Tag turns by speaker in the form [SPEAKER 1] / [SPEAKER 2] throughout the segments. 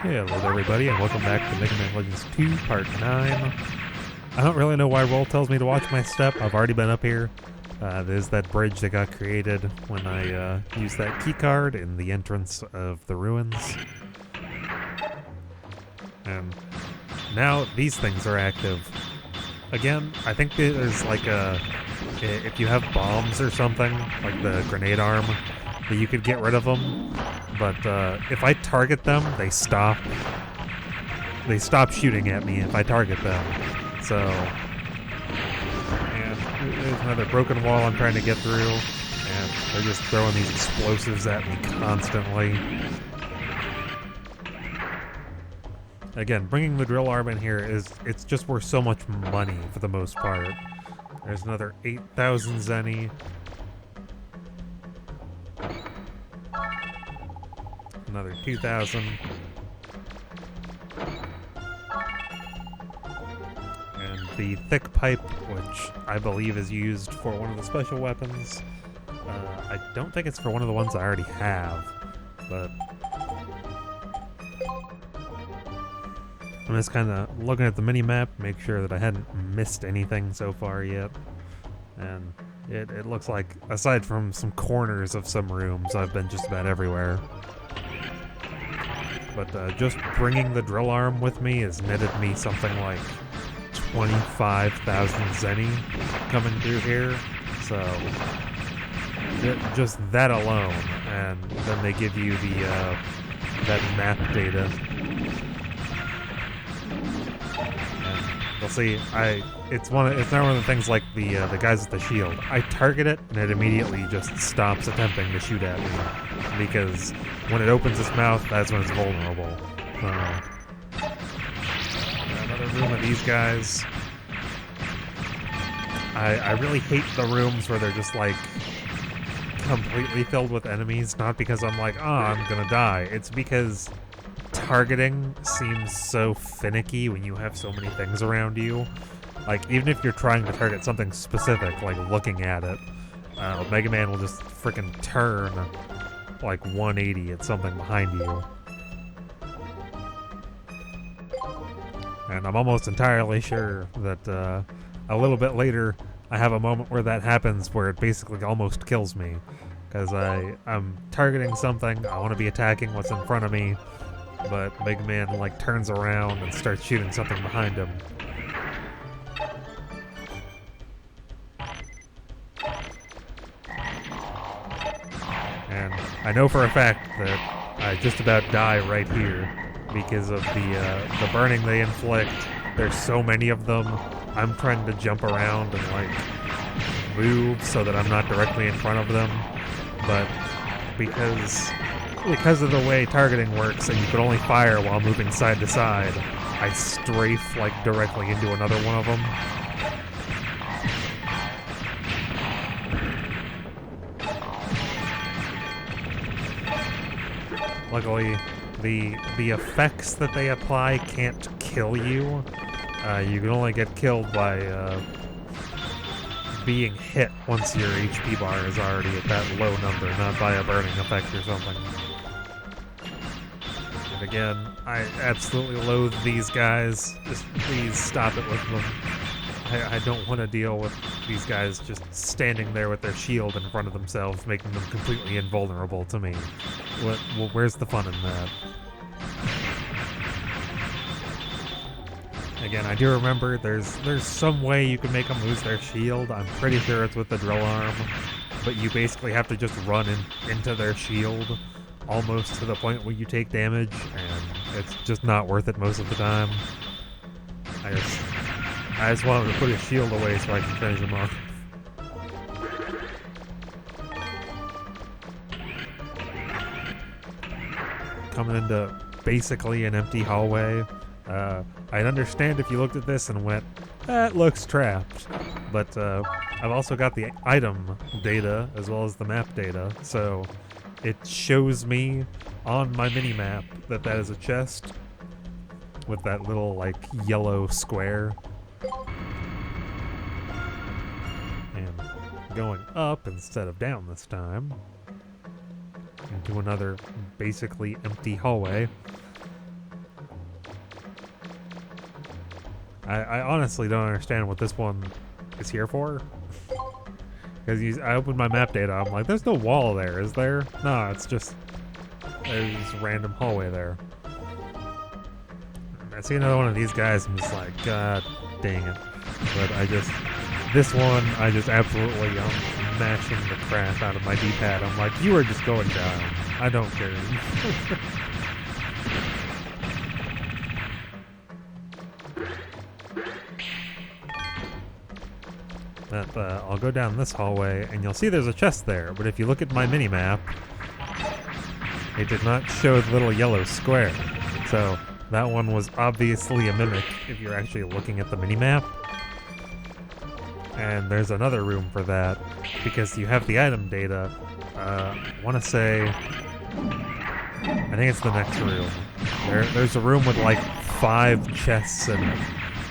[SPEAKER 1] Hello there, everybody, and welcome back to MegaMan Legends 2, Part 9. I don't really know why Roll tells me to watch my step. I've already been up here. There's that bridge that got created when I used that keycard in the entrance of the ruins. And now these things are active. Again, I think there's like if you have bombs or something, like the grenade arm, that you could get rid of them. But if I target them, they stop. They stop shooting at me if I target them. So, and there's another broken wall I'm trying to get through, and they're just throwing these explosives at me constantly. Again, bringing the drill arm in here it's just worth so much money for the most part. There's another 8,000 zenny. Another 2,000. And the thick pipe, which I believe is used for one of the special weapons. I don't think it's for one of the ones I already have, but I'm just kind of looking at the mini-map, make sure that I hadn't missed anything so far yet. And it looks like, aside from some corners of some rooms, I've been just about everywhere. But just bringing the drill arm with me has netted me something like 25,000 zenny coming through here. So just that alone, and then they give you the that map data. And you'll see, it's not one of the things like the guys with the shield. I target it and it immediately just stops attempting to shoot at me, because when it opens its mouth, that's when it's vulnerable. Another room of these guys. I really hate the rooms where they're just like completely filled with enemies, not because I'm like, I'm gonna die. It's because targeting seems so finicky when you have so many things around you. Like, even if you're trying to target something specific, like looking at it, MegaMan will just freaking turn like 180 at something behind you. And I'm almost entirely sure that a little bit later I have a moment where that happens, where it basically almost kills me. Because I'm targeting something, I want to be attacking what's in front of me, but MegaMan like turns around and starts shooting something behind him. And I know for a fact that I just about die right here because of the burning they inflict. There's so many of them. I'm trying to jump around and like move so that I'm not directly in front of them, but because of the way targeting works and you can only fire while moving side to side, I strafe like directly into another one of them. Luckily, the effects that they apply can't kill you. You can only get killed by being hit once your HP bar is already at that low number, not by a burning effect or something. And again, I absolutely loathe these guys. Just please stop it with them. I don't want to deal with these guys just standing there with their shield in front of themselves, making them completely invulnerable to me. Where's the fun in that? Again, I do remember there's some way you can make them lose their shield. I'm pretty sure it's with the drill arm, but you basically have to just run into their shield almost to the point where you take damage, and it's just not worth it most of the time. I just want him to put his shield away so I can finish him off. Coming into basically an empty hallway. I'd understand if you looked at this and went, that looks trapped. But I've also got the item data as well as the map data, so it shows me on my mini-map that is a chest with that little like yellow square. And going up instead of down this time into another basically empty hallway. I honestly don't understand what this one is here for. Because I opened my map data, I'm like, there's no wall there, is there? No, it's just, there's this random hallway there. I see another one of these guys, I'm just like, God dang it. But this one, I just absolutely, I'm mashing the crap out of my D-pad. I'm like, you are just going down. I don't care. But, I'll go down this hallway, and you'll see there's a chest there, but if you look at my mini-map, it did not show the little yellow square. So, that one was obviously a mimic if you're actually looking at the mini-map. And there's another room for that, because you have the item data. I want to say, I think it's the next room. There's a room with like 5 chests in it.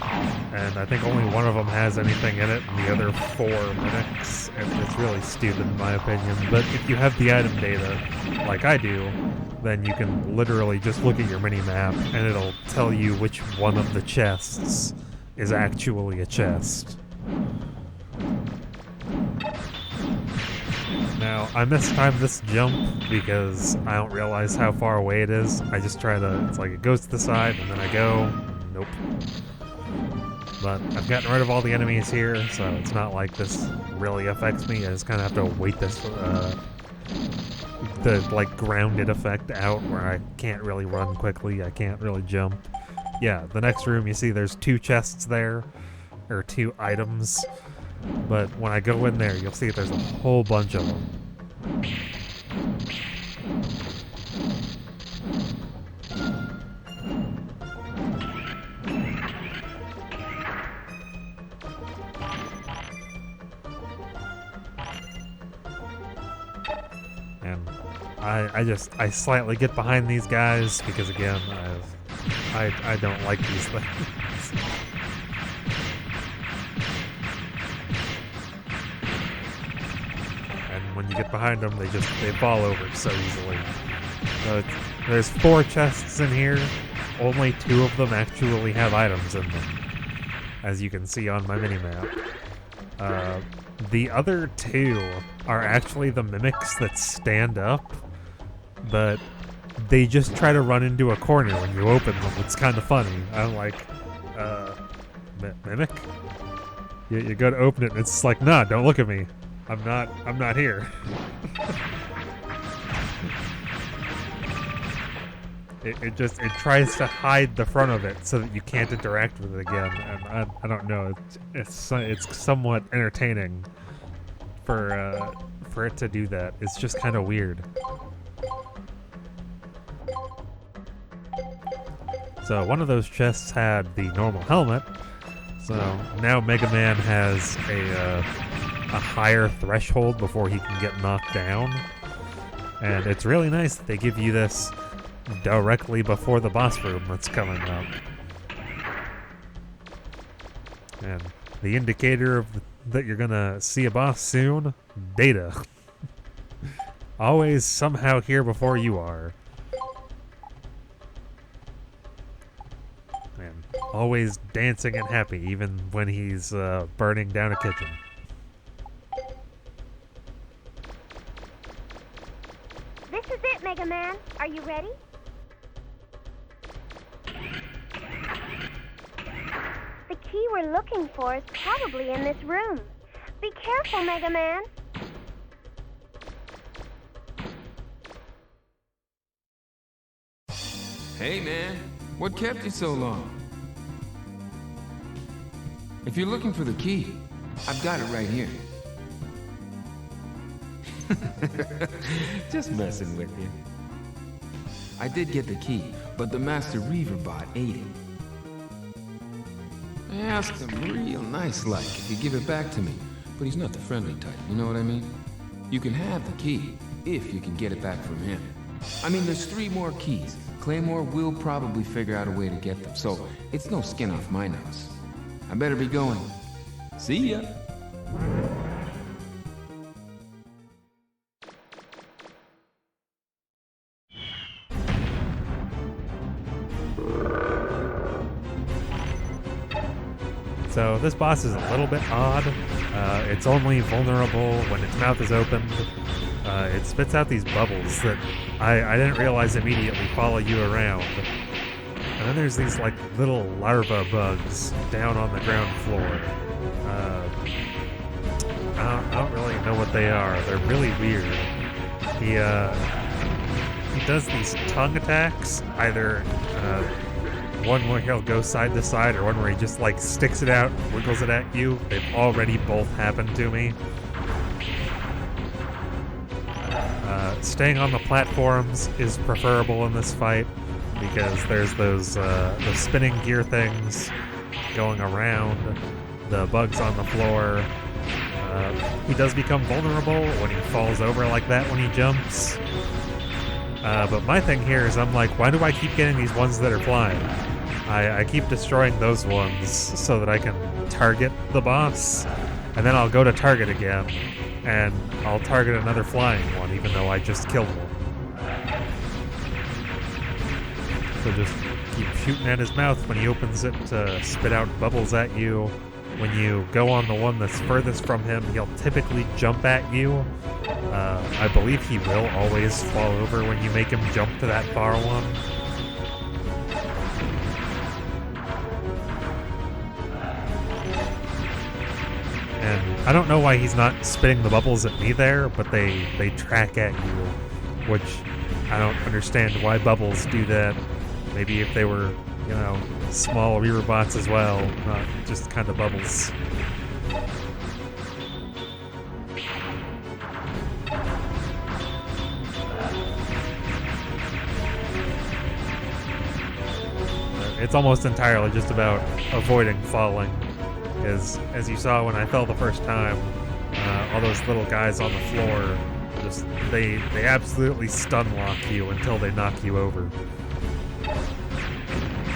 [SPEAKER 1] And I think only one of them has anything in it, and the other 4 mimics. And it's really stupid in my opinion. But if you have the item data, like I do, then you can literally just look at your mini-map, and it'll tell you which one of the chests is actually a chest. Now, I mistimed this jump because I don't realize how far away it is. I just try to, it's like it goes to the side, and then I go, nope. But I've gotten rid of all the enemies here, so it's not like this really affects me. I just kind of have to wait this, the like grounded effect out where I can't really run quickly, I can't really jump. Yeah, the next room you see there's 2 chests there, or 2 items. But when I go in there, you'll see there's a whole bunch of them. And I slightly get behind these guys because again, I don't like these things. When you get behind them, they fall over so easily. So there's 4 chests in here. Only 2 of them actually have items in them, as you can see on my minimap. The other 2 are actually the mimics that stand up, but they just try to run into a corner when you open them. It's kind of funny. I'm like, mimic? You go to open it and it's like, nah, don't look at me. I'm not here. It tries to hide the front of it so that you can't interact with it again, and I don't know, it's somewhat entertaining for it to do that. It's just kind of weird. So one of those chests had the normal helmet, so now Mega Man has a higher threshold before he can get knocked down. And it's really nice that they give you this directly before the boss room that's coming up. And the indicator that you're gonna see a boss soon, data. Always somehow here before you are. And always dancing and happy, even when he's burning down a kitchen.
[SPEAKER 2] This is it, Mega Man. Are you ready? The key we're looking for is probably in this room. Be careful, Mega Man.
[SPEAKER 3] Hey, man. What kept you so long? If you're looking for the key, I've got it right here. Just messing with you. I did get the key, but the Master Reaver bot ate it. I asked him real nice-like if he'd give it back to me, but he's not the friendly type, you know what I mean? You can have the key, if you can get it back from him. I mean, there's 3 more keys. Claymore will probably figure out a way to get them, so it's no skin off my nose. I better be going. See ya!
[SPEAKER 1] So this boss is a little bit odd. It's only vulnerable when its mouth is opened. It spits out these bubbles that I didn't realize immediately follow you around. And then there's these like little larva bugs down on the ground floor. I don't really know what they are. They're really weird. He does these tongue attacks, either one where he'll go side to side or one where he just like sticks it out, wiggles it at you. They've already both happened to me. Staying on the platforms is preferable in this fight because there's those spinning gear things going around, the bugs on the floor. He does become vulnerable when he falls over like that when he jumps. But my thing here is I'm like, why do I keep getting these ones that are flying? I keep destroying those ones so that I can target the boss, and then I'll go to target again, and I'll target another flying one even though I just killed one. So just keep shooting at his mouth when he opens it to spit out bubbles at you. When you go on the one that's furthest from him, he'll typically jump at you. I believe he will always fall over when you make him jump to that far one. And I don't know why he's not spitting the bubbles at me there, but they track at you, which I don't understand why bubbles do that. Maybe if they were, you know, small reaver bots as well, not just kind of bubbles. It's almost entirely just about avoiding falling. As you saw when I fell the first time, all those little guys on the floor, just they absolutely stun lock you until they knock you over.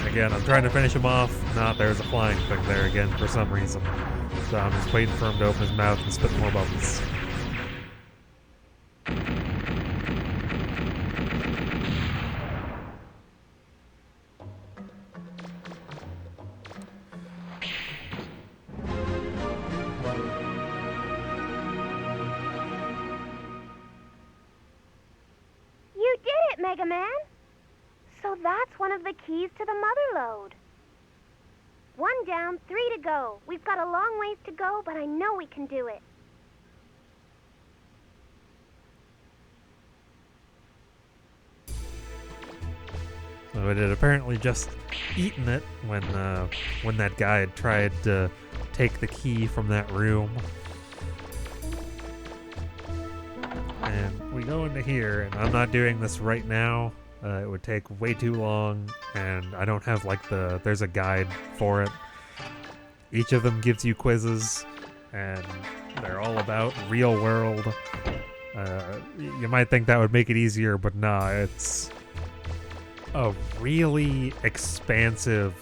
[SPEAKER 1] Again, I'm trying to finish him off. There's a flying thing there again for some reason. So I'm just waiting for him to open his mouth and spit more bubbles.
[SPEAKER 2] You did it, MegaMan! So that's one of the keys to the mother lode. 1 down, 3 to go. We've got a long ways to go, but I know we can do it.
[SPEAKER 1] So it had apparently just eaten it when that guy had tried to take the key from that room. And we go into here, and I'm not doing this right now. It would take way too long, and I don't have like there's a guide for it. Each of them gives you quizzes, and they're all about real world. You might think that would make it easier, but nah, it's a really expansive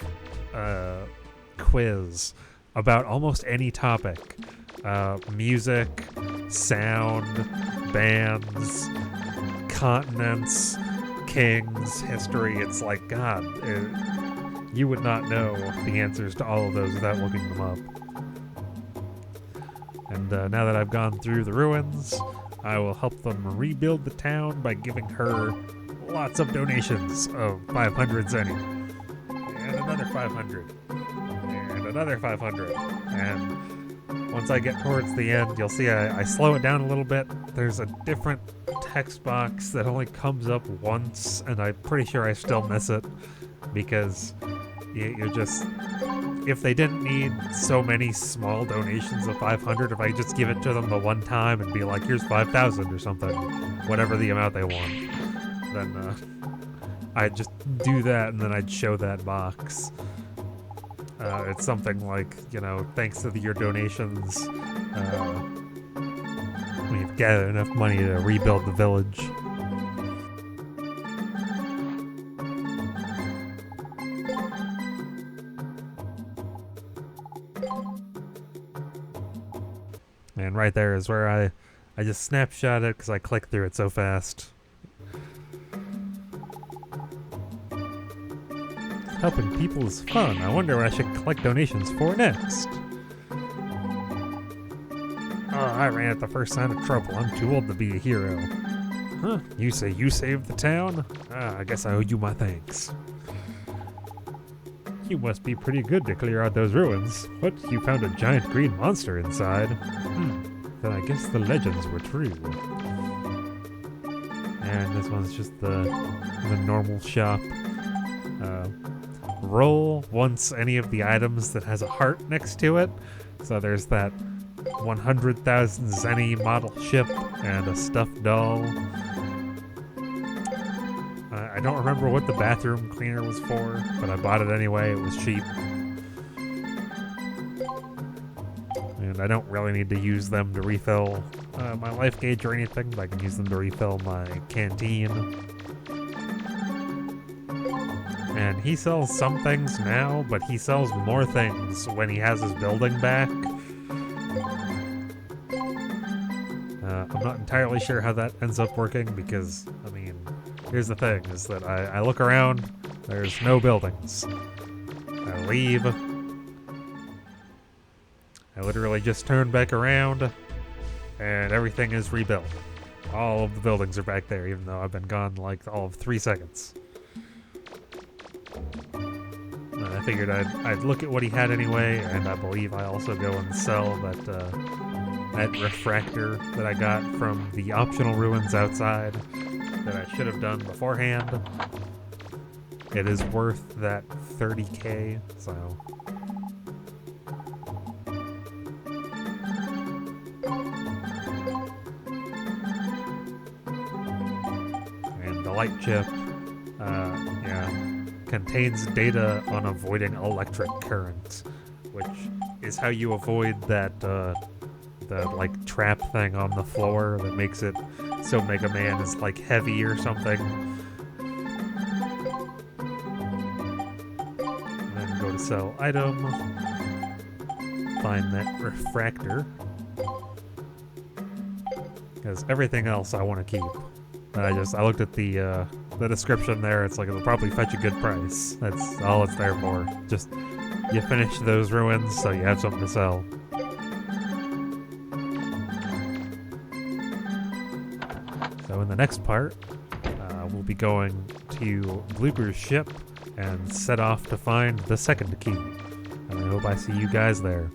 [SPEAKER 1] quiz about almost any topic. Music, sound, bands, continents, kings, history. It's like, God, you would not know the answers to all of those without looking them up. And now that I've gone through the ruins, I will help them rebuild the town by giving her lots of donations of 500 zenny. And another 500. And another 500. And once I get towards the end, you'll see I slow it down a little bit. There's a different text box that only comes up once, and I'm pretty sure I still miss it because you're just... If they didn't need so many small donations of 500, if I just give it to them the one time and be like, here's 5,000 or something, whatever the amount they want, then I'd just do that and then I'd show that box. It's something like, thanks to your donations, we've gathered enough money to rebuild the village. And right there is where I just snapshot it because I click through it so fast. Helping people is fun. I wonder what I should collect donations for next. Oh, I ran at the first sign of trouble. I'm too old to be a hero. Huh? You say you saved the town? Ah, I guess I owe you my thanks. You must be pretty good to clear out those ruins. What? You found a giant green monster inside? Then I guess the legends were true. And this one's just the normal shop. Roll once any of the items that has a heart next to it. So there's that 100,000 Zenny model ship and a stuffed doll. I don't remember what the bathroom cleaner was for, but I bought it anyway. It was cheap. And I don't really need to use them to refill my life gauge or anything, but I can use them to refill my canteen. And he sells some things now, but he sells more things when he has his building back. I'm not entirely sure how that ends up working because, I mean, here's the thing, is that I look around, there's no buildings. I leave. I literally just turn back around, and everything is rebuilt. All of the buildings are back there, even though I've been gone like all of 3 seconds. And I figured I'd look at what he had anyway, and I believe I also go and sell that refractor that I got from the optional ruins outside that I should have done beforehand. It is worth that 30k, so... And the light chip, contains data on avoiding electric current, which is how you avoid that, like trap thing on the floor that makes it so Mega Man is like heavy or something. And then go to sell item. Find that refractor. Because everything else I want to keep. I looked at the description there. It's like it'll probably fetch a good price. That's all it's there for. Just you finish those ruins so you have something to sell. So in the next part, we'll be going to Blooper's ship and set off to find the second key. And I hope I see you guys there.